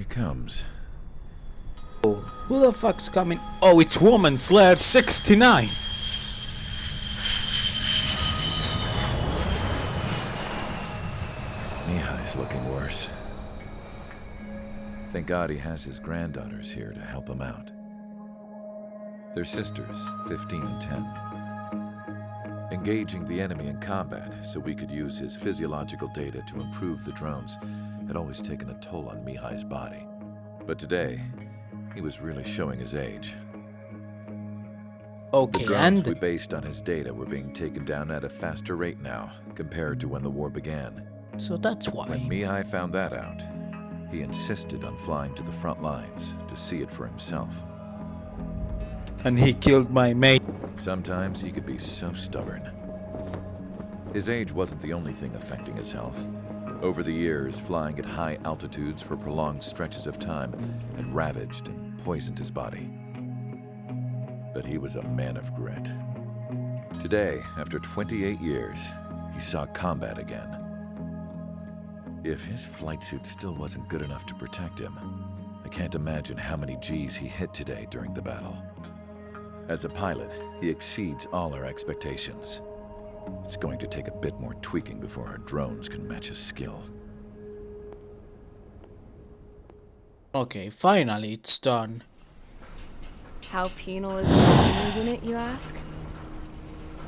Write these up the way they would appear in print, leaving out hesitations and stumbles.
he comes. Oh, who the fuck's coming? Oh, it's Woman Slayer 69! Mihai's looking worse. Thank God he has his granddaughters here to help him out. They're sisters, 15 and 10. Engaging the enemy in combat so we could use his physiological data to improve the drones had always taken a toll on Mihai's body. But today, he was really showing his age. Okay, the drones and we based on his data were being taken down at a faster rate now, compared to when the war began. so that's why. When Mihai found that out, he insisted on flying to the front lines to see it for himself. And he killed my mate. Sometimes he could be so stubborn. His age wasn't the only thing affecting his health. Over the years, flying at high altitudes for prolonged stretches of time had ravaged and poisoned his body. But he was a man of grit. Today, after 28 years, he saw combat again. If his flight suit still wasn't good enough to protect him, I can't imagine how many G's he hit today during the battle. As a pilot, he exceeds all our expectations. It's going to take a bit more tweaking before our drones can match his skill. Okay, finally it's done. How penal is this unit, you ask?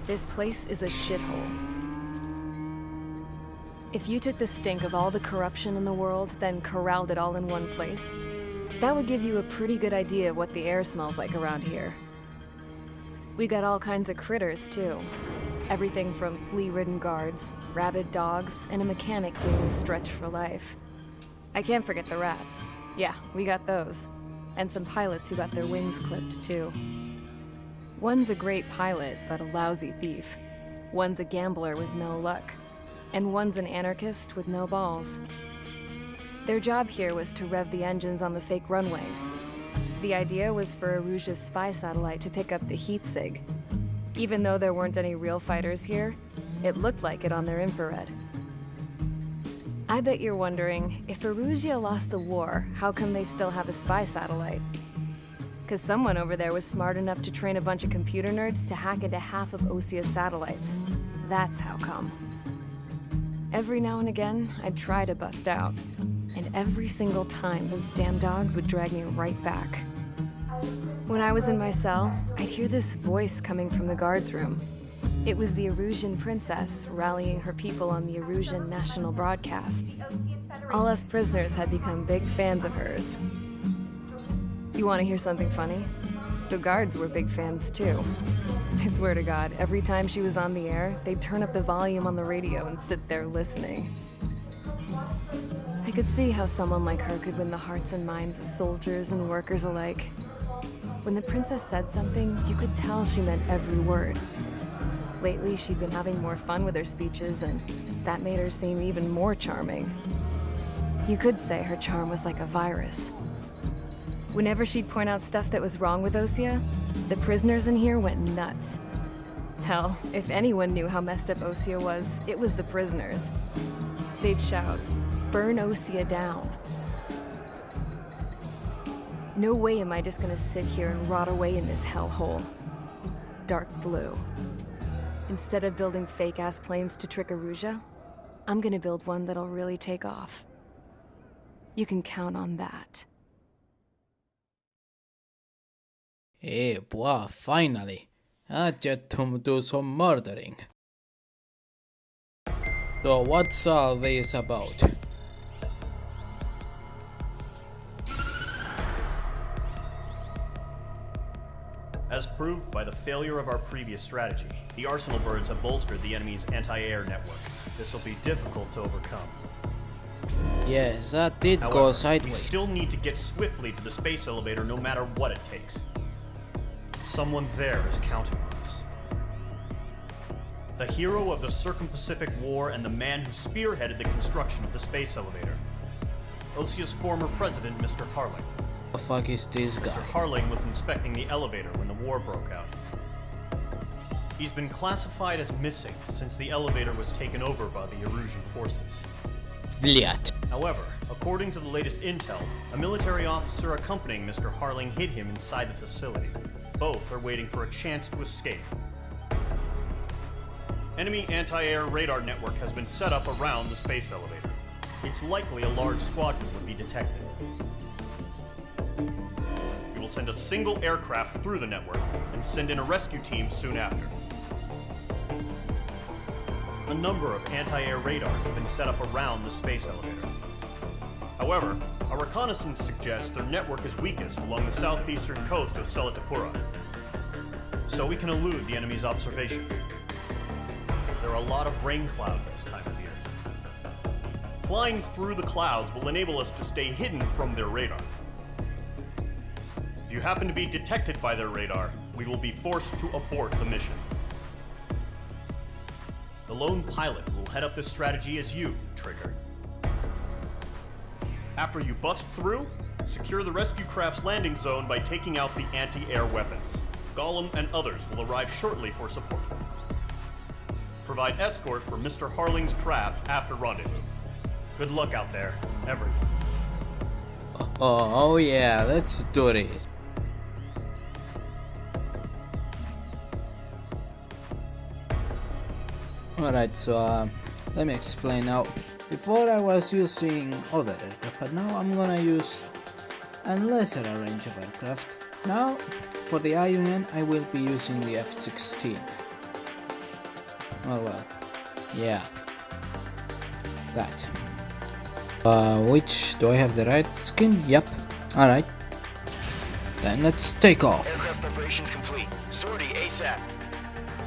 This place is a shithole. If you took the stink of all the corruption in the world, then corralled it all in one place, that would give you a pretty good idea of what the air smells like around here. We got all kinds of critters, too. Everything from flea-ridden guards, rabid dogs, and a mechanic doing the stretch for life. I can't forget the rats. Yeah, we got those. And some pilots who got their wings clipped, too. One's a great pilot, but a lousy thief. One's a gambler with no luck. And one's an anarchist with no balls. Their job here was to rev the engines on the fake runways. The idea was for Erusia's spy satellite to pick up the heat sig. Even though there weren't any real fighters here, it looked like it on their infrared. I bet you're wondering, if Erusia lost the war, how come they still have a spy satellite? 'Cause someone over there was smart enough to train a bunch of computer nerds to hack into half of Osia's satellites. That's how come. Every now and again, I'd try to bust out. And every single time, those damn dogs would drag me right back. When I was in my cell, I'd hear this voice coming from the guards room. It was the Erusian princess rallying her people on the Erusian national broadcast. All us prisoners had become big fans of hers. You want to hear something funny? The guards were big fans too. I swear to God, every time she was on the air, they'd turn up the volume on the radio and sit there listening. I could see how someone like her could win the hearts and minds of soldiers and workers alike. When the princess said something, you could tell she meant every word. Lately, she'd been having more fun with her speeches, and that made her seem even more charming. You could say her charm was like a virus. Whenever she'd point out stuff that was wrong with Osia, the prisoners in here went nuts. Hell, if anyone knew how messed up Osia was, it was the prisoners. They'd shout, "Burn Osia down." No way am I just gonna sit here and rot away in this hellhole. Dark blue. Instead of building fake-ass planes to trick Erusia, I'm gonna build one that'll really take off. You can count on that. Hey, boy, finally. I get to do some murdering. So what's all this about? As proved by the failure of our previous strategy, the Arsenal birds have bolstered the enemy's anti-air network. This will be difficult to overcome. Yes, that did However, go we sideways. still need to get swiftly to the space elevator no matter what it takes. Someone there is counting on us. The hero of the Circum-Pacific War and the man who spearheaded the construction of the space elevator. Osia's former president, Mr. Harling. The fuck is this guy? Mr. Harling was inspecting the elevator when the war broke out. He's been classified as missing since the elevator was taken over by the Erusian forces. Vliat. However, According to the latest intel, a military officer accompanying Mr. Harling hid him inside the facility. Both are waiting for a chance to escape. Enemy anti-air radar network has been set up around the space elevator. It's likely a large squadron would be detected. We will send a single aircraft through the network and send in a rescue team soon after. A number of anti-air radars have been set up around the space elevator. However, our reconnaissance suggests their network is weakest along the southeastern coast of Selatapura, so we can elude the enemy's observation. There are a lot of rain clouds this time of year. Flying through the clouds will enable us to stay hidden from their radar. If you happen to be detected by their radar, we will be forced to abort the mission. The lone pilot will head up this strategy as you, Trigger. After you bust through, secure the rescue craft's landing zone by taking out the anti-air weapons. Gollum and others will arrive shortly for support. Provide escort for Mr. Harling's craft after rendezvous. Good luck out there, everyone. Oh yeah, let's do this. Alright, so let me explain now. Before I was using other aircraft, but now I'm gonna use a lesser range of aircraft. Now, for the IUN, I will be using the F-16. Oh well, yeah, that. Which, do I have the right skin? Yep, alright. Then let's take off. Aircraft preparations complete. Sortie ASAP.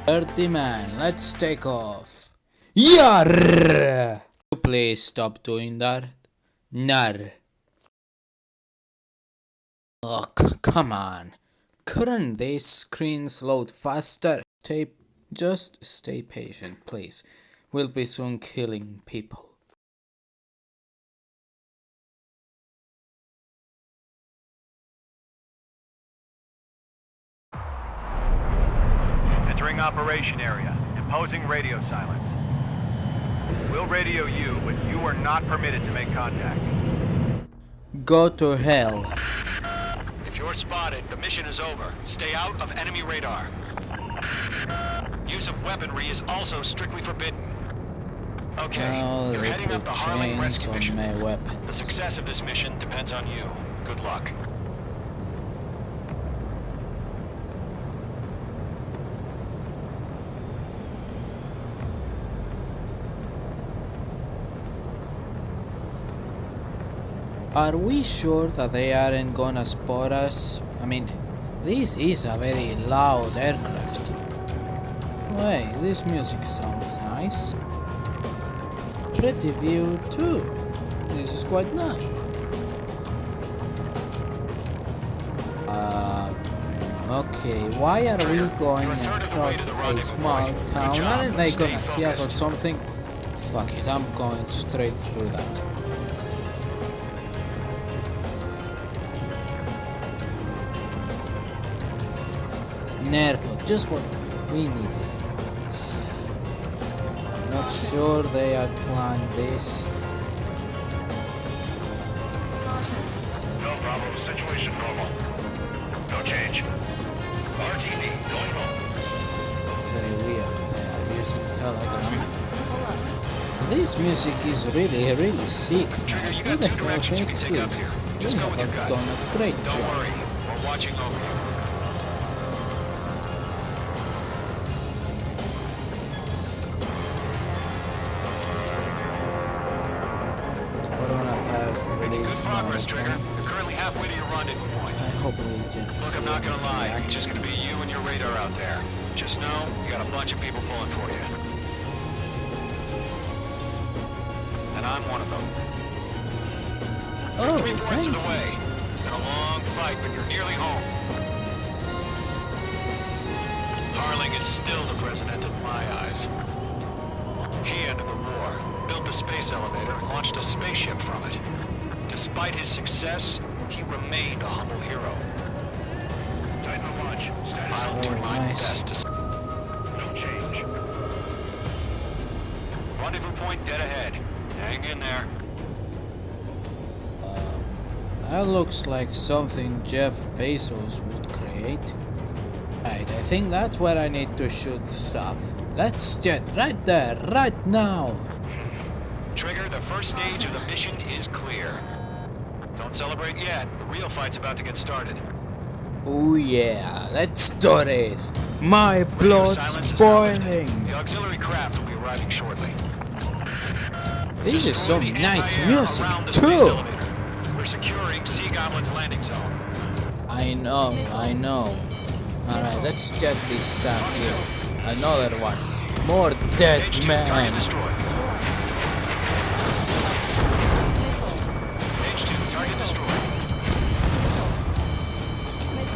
30 man, let's take off. Yarr! Please stop doing that. Nar. Oh, come on. Couldn't these screens load faster? Just stay patient, please. We'll be soon killing people. Entering operation area. Imposing radio silence. We'll radio you, but you are not permitted to make contact. Go to hell. If you're spotted, the mission is over. Stay out of enemy radar. Use of weaponry is also strictly forbidden. Okay, Now you're they heading up put the Harling chains rescue on mission. my weapons. The success of this mission depends on you. Good luck. Are we sure that they aren't gonna spot us? I mean, this is a very loud aircraft. Wait, this music sounds nice. Pretty view too. This is quite nice. Okay, why are we going across a small town? Aren't they gonna see us or something? Fuck it, I'm going straight through that. An airport, just what we needed. I'm not sure they had planned this. No problem. Situation normal. No change. RTD, going home. Very weird, they are using Telegram. This music is really sick, man. You Who got the two hell directions you can makes take up this? here. They Just go with your have gut. done a great Don't job. worry, we're watching over you. We're gonna pass through Making good this progress, small Trigger. point. You're currently halfway to your rendezvous point. I hope we just Look, I'm not gonna lie. It's just gonna be you and your radar out there. Just know, you got a bunch of people pulling for you. And I'm one of them. Oh, 3/4 thank of the you. way. Been a long fight, but you're nearly home. Harling is still the president in my eyes. He ended the war, built the space elevator, and launched a spaceship from it. Despite his success, he remained a humble hero. Tighten the watch. Status. I'll do my nice. best to... No change. Rendezvous point dead ahead. Hang in there. that looks like something Jeff Bezos would create. Right, I think that's where I need to shoot stuff. Let's jet right there, right now! Trigger, the first stage of the mission is clear. Don't celebrate yet. The real fight's about to get started. Oh yeah, let's do this! My blood's Silence boiling! The auxiliary craft will be arriving shortly. This is some Destroy the nice anti-air music around the space too! elevator. We're securing Sea Goblin's landing zone. I know. Alright, let's jet this up here. Another one. More dead H2 man. target destroyed. H2 target destroyed.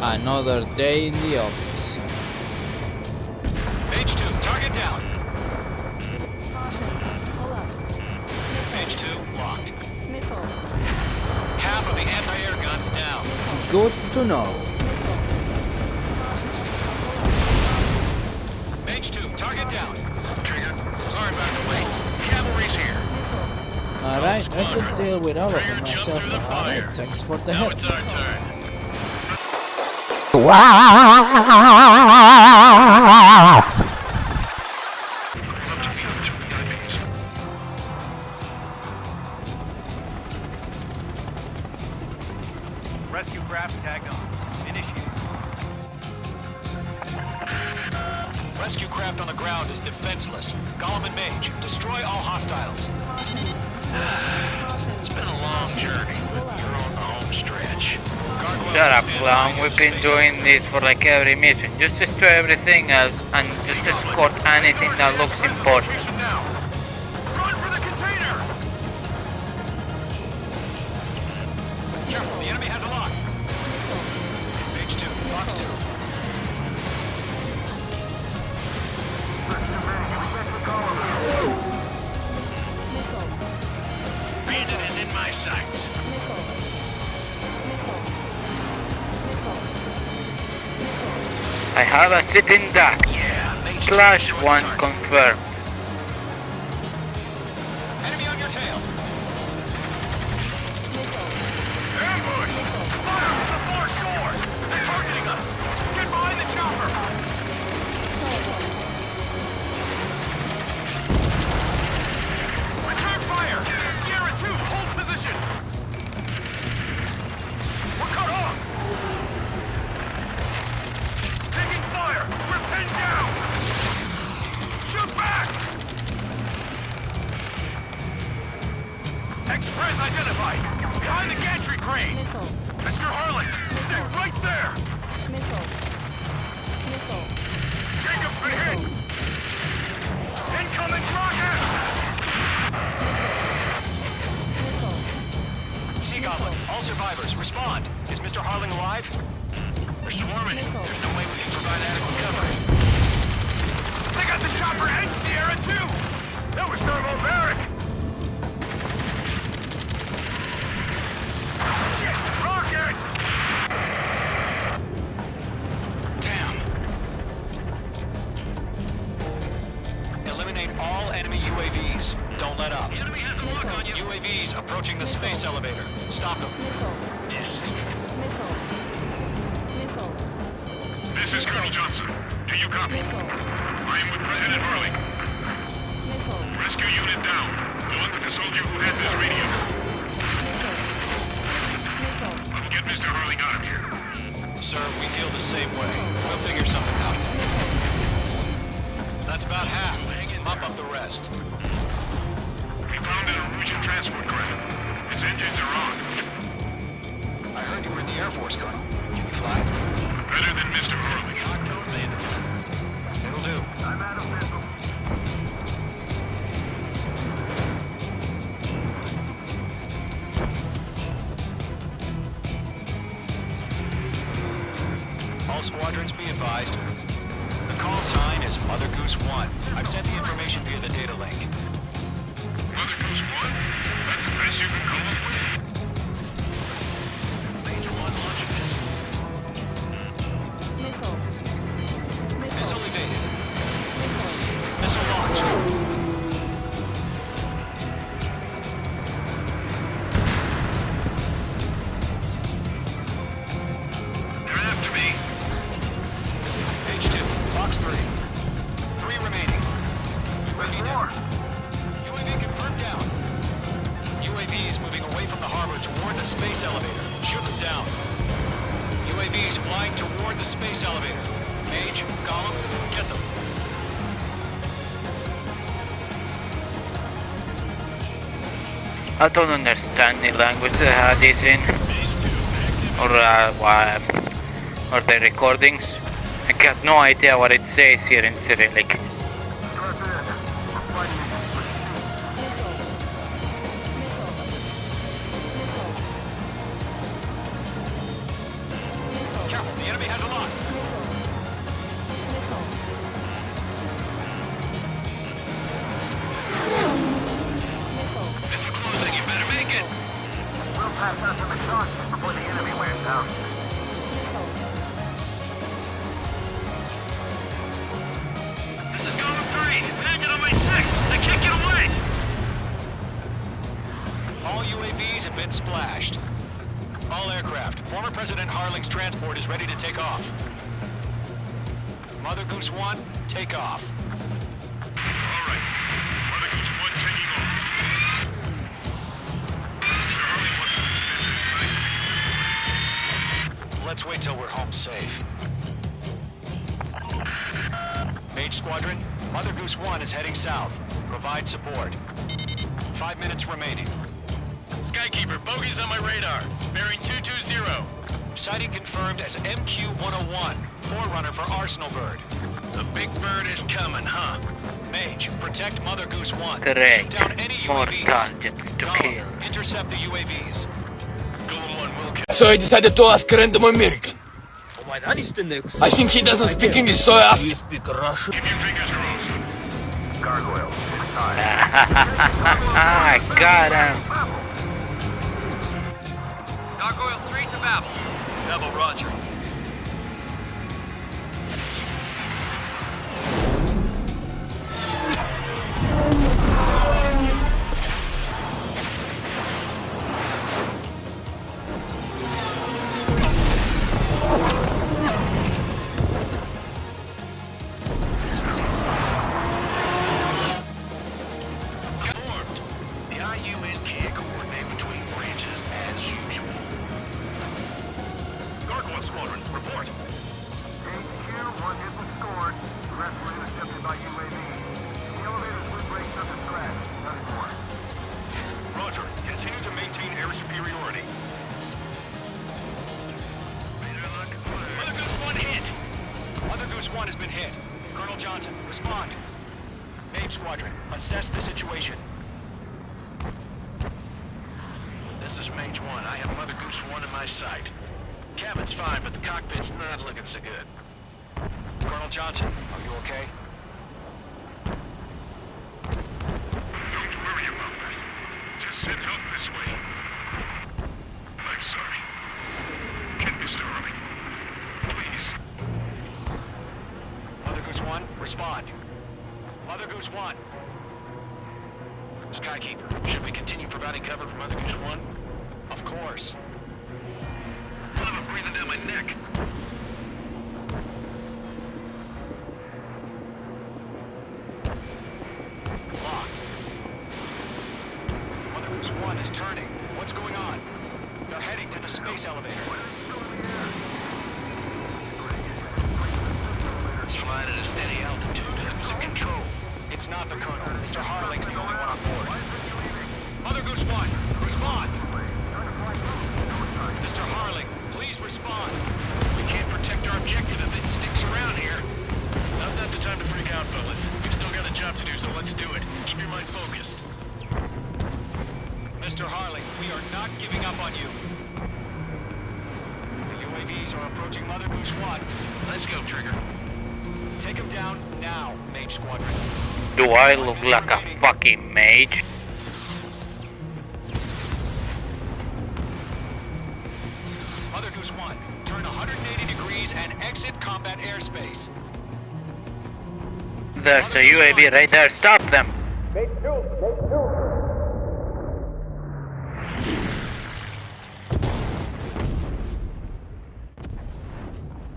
Another day in the office. H2 target down. H2 locked. Half of the anti-air guns down. Good to know. H2 target down. Trigger, sorry about the wait. Cavalry's here. Alright, I could deal with all of them myself, but alright, thanks for the help. It's our turn. Rescue craft tagged on. Initiate. Rescue craft on the ground is defenseless. Gollum and Mage, destroy all hostiles. It's been a long journey, but you're on the home stretch. Gargoyle Shut up, stand clown. by We've the been space doing this for like every mission. Just destroy everything else and just escort anything that looks important. Now, run for the container! Careful, the enemy has a lock. H2, box 2. Bandit is in my sights. I have a sitting duck. Slash one confirmed. Enemy on your tail. Ambush! Fire from the far shore! They're targeting us! Get behind the chopper! Return fire! Sierra 2, hold position! We're cut off! Taking fire! We're pinned down! Shoot back! Express identified! Behind the gantry crane! Mr. Harlan, stay right there! Jacob, been hit! Incoming rocket! Sea Goblin, all survivors, respond. Is Mr. Harling alive? We're swarming. There's no way we can provide adequate cover. They got the chopper and Sierra too! That was thermobaric! Shit! Rocket! Damn. Eliminate all enemy UAVs. Don't let up. The enemy has a lock on you! UAVs approaching the space elevator. Stop them. Yes. This is Colonel Johnson. Do you copy? I am with President Harley. Rescue unit down. The one with the soldier who had this radio. I'll get Mr. Harley out of here. Sir, we feel the same way. We'll figure something out. That's about half. Mop up the rest. We found an Norwegian transport craft. Its engines are on. I heard you were in the Air Force, Colonel. Can you fly? Better than Mr. Harley. It'll do. I'm out of missile. All squadrons be advised. The call sign is Mother Goose 1. I've sent the information via the data link. Mother Goose 1? That's the best you can come up with? Major 1 launching missile. Missile evaded. Missile launched. space elevator. Shoot them down. UAVs flying toward the space elevator. Mage, Gollum, get them. I don't understand the language they had this in, or the recordings. I got no idea what it says here in Cyrillic. Careful, the enemy has a lock. Mr. Closing, you better make it. We'll pass out some exhaust before the enemy wears out. This is Golem 3. Landed on my 6. I can't get away. All UAVs have been splashed. All aircraft. Former President Harling's transport is ready to take off. Mother Goose 1, take off. All right. Mother Goose 1 taking off. Mr. Harley wants to spend Let's wait till we're home safe. Mage Squadron, Mother Goose 1 is heading south. Provide support. 5 minutes remaining. Skykeeper, bogey's on my radar. Bearing 220. Sighting confirmed as MQ-101, forerunner for Arsenal Bird. The big bird is coming, huh? Mage, protect Mother Goose 1. Correct. Shoot down any More UAVs. targets to kill. Gollum, intercept the UAVs. Golem 1 will kill. So I decided to ask a random American. I think he doesn't speak English, so I asked. Keep your fingers crossed. Gargoyle, inside. I got him. Gargoyle 3 to Babel. Babel, roger. Formed. The IUN can't coordinate between branches as usual. Gargoyle Squadron, report. HQ, 1 hit was scored. The rest were intercepted by UAV. The elevators were breaks up and crash. Nothing more. Roger. Continue to maintain air superiority. Mother Goose 1 hit. Mother Goose 1 has been hit. Colonel Johnson, respond. Mage Squadron, assess the situation. This is Mage 1. I have Mother Goose 1 in my sight. Cabin's fine, but the cockpit's not looking so good. Colonel Johnson, are you okay? Don't worry about that. Just sit up this way. I'm sorry. Get Mr. Harley. Please. Mother Goose 1, respond. Mother Goose 1. Skykeeper, should we continue providing cover for Mother Goose 1? Of course. Son of a breathing down my neck. Locked. Mother Goose 1 is turning. What's going on? They're heading to the space elevator. It's flying at a steady altitude. Who's in control? It's not the Colonel. Mr. Harling's the only one on board. Mother Goose 1, respond! Mr. Harling, please respond. We can't protect our objective if it sticks around here. Now's not the time to freak out, fellas. We've still got a job to do, so let's do it. Keep your mind focused. Mr. Harling, we are not giving up on you. The UAVs are approaching Mother Goose 1. Let's go, Trigger. Take him down now, Mage Squadron. Do I look like a fucking mage? Mother Goose 1, turn 180 degrees and exit combat airspace. There's a UAV right there. Stop them.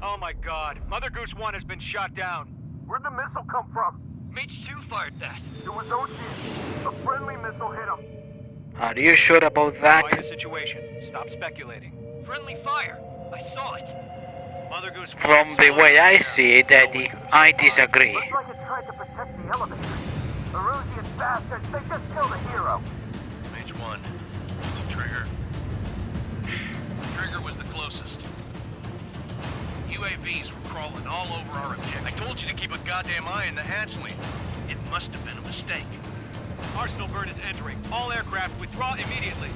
Oh my god, Mother Goose 1 has been shot down. Where'd the missile come from? Mage 2 fired that. It was OG. A friendly missile hit him. Are you sure about that? Quiet the situation. Stop speculating. Friendly fire. I saw it. Mother Goose From the way I see it, Eddie, I disagree. Looks like it tried to protect the elevator. The Erusian bastards, they just killed a hero. Mage 1. Is it Trigger? Trigger was the closest. UAVs were crawling all over our objective. I told you to keep a goddamn eye in the hatchling. It must have been a mistake. Arsenal bird is entering. All aircraft withdraw immediately.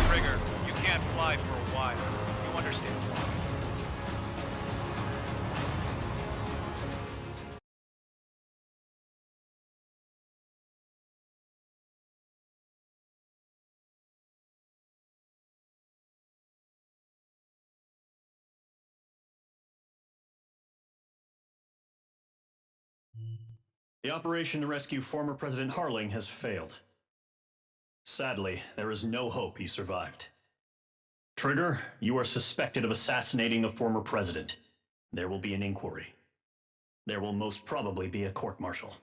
Trigger, you can't fly for a while. You understand? The operation to rescue former President Harling has failed. Sadly, there is no hope he survived. Trigger, you are suspected of assassinating a former president. There will be an inquiry. There will most probably be a court-martial.